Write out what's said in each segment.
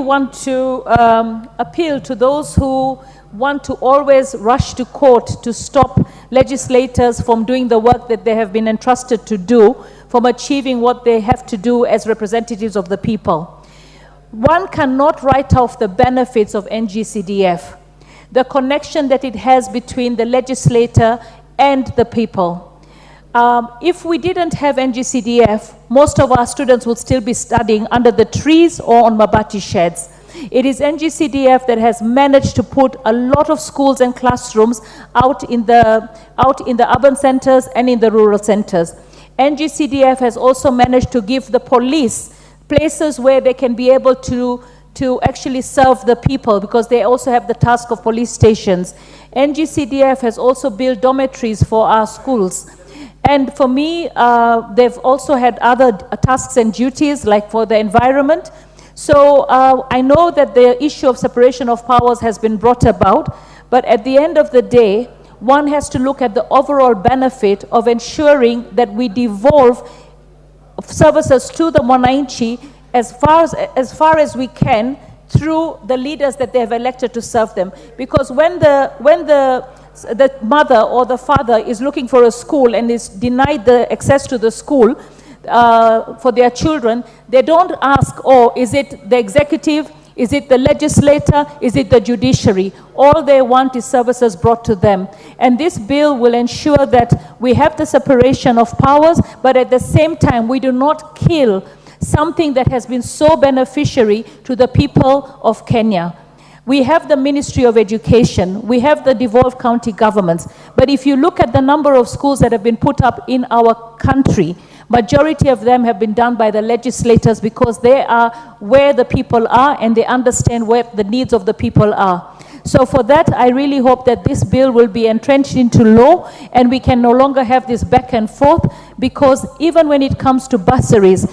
want to appeal to those who want to always rush to court to stop legislators from doing the work that they have been entrusted to do, from achieving what they have to do as representatives of the people. One cannot write off the benefits of NGCDF, the connection that it has between the legislator and the people. If we didn't have NGCDF, most of our students would still be studying under the trees or on mabati sheds. It is NGCDF that has managed to put a lot of schools and classrooms out in the urban centers and in the rural centers. NGCDF has also managed to give the police places where they can be able to actually serve the people, because they also have the task of police stations. NGCDF has also built dormitories for our schools. And for me, they've also had other tasks and duties, like for the environment. So I know that the issue of separation of powers has been brought about, but at the end of the day, one has to look at the overall benefit of ensuring that we devolve services to the mwananchi as far as we can through the leaders that they have elected to serve them. Because when the mother or the father is looking for a school and is denied the access to the school for their children, they don't ask, oh, is it the executive, is it the legislator, is it the judiciary? All they want is services brought to them. And this bill will ensure that we have the separation of powers, but at the same time, we do not kill something that has been so beneficiary to the people of Kenya. We have the Ministry of Education, we have the devolved county governments, but if you look at the number of schools that have been put up in our country, majority of them have been done by the legislators, because they are where the people are and they understand where the needs of the people are. So for that, I really hope that this bill will be entrenched into law and we can no longer have this back and forth, because even when it comes to bursaries,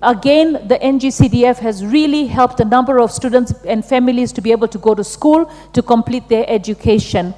again, the NGCDF has really helped a number of students and families to be able to go to school to complete their education.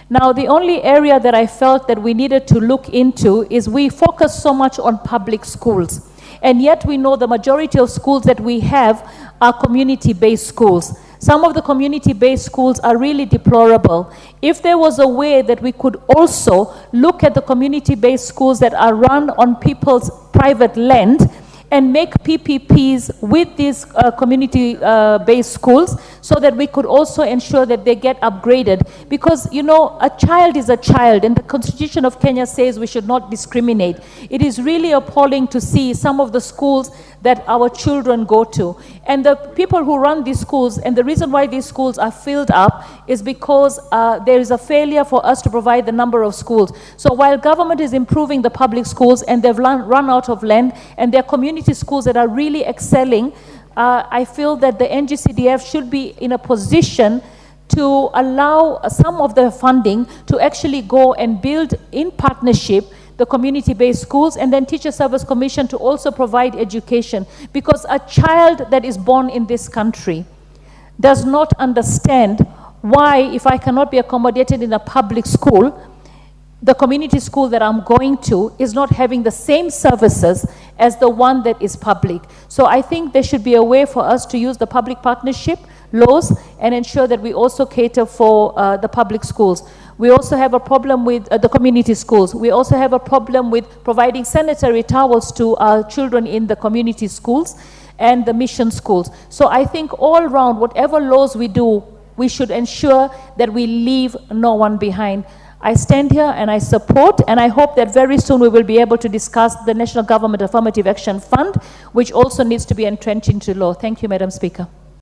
Now, the only area that I felt that we needed to look into is we focus so much on public schools. And yet we know the majority of schools that we have are community-based schools. Some of the community-based schools are really deplorable. If there was a way that we could also look at the community-based schools that are run on people's private land and make PPPs with these community-based schools, so that we could also ensure that they get upgraded. Because, you know, a child is a child, and the Constitution of Kenya says we should not discriminate. It is really appalling to see some of the schools that our children go to. And the people who run these schools, and the reason why these schools are filled up is because there is a failure for us to provide the number of schools. So while government is improving the public schools and they've run out of land, and there are community schools that are really excelling, I feel that the NGCDF should be in a position to allow some of the funding to actually go and build in partnership the community-based schools, and then Teacher Service Commission to also provide education. Because a child that is born in this country does not understand why, if I cannot be accommodated in a public school, the community school that I'm going to is not having the same services as the one that is public. So I think there should be a way for us to use the public partnership laws and ensure that we also cater for the public schools. We also have a problem with the community schools. We also have a problem with providing sanitary towels to our children in the community schools and the mission schools. So I think all around, whatever laws we do, we should ensure that we leave no one behind. I stand here and I support, and I hope that very soon we will be able to discuss the National Government Affirmative Action Fund, which also needs to be entrenched into law. Thank you, Madam Speaker.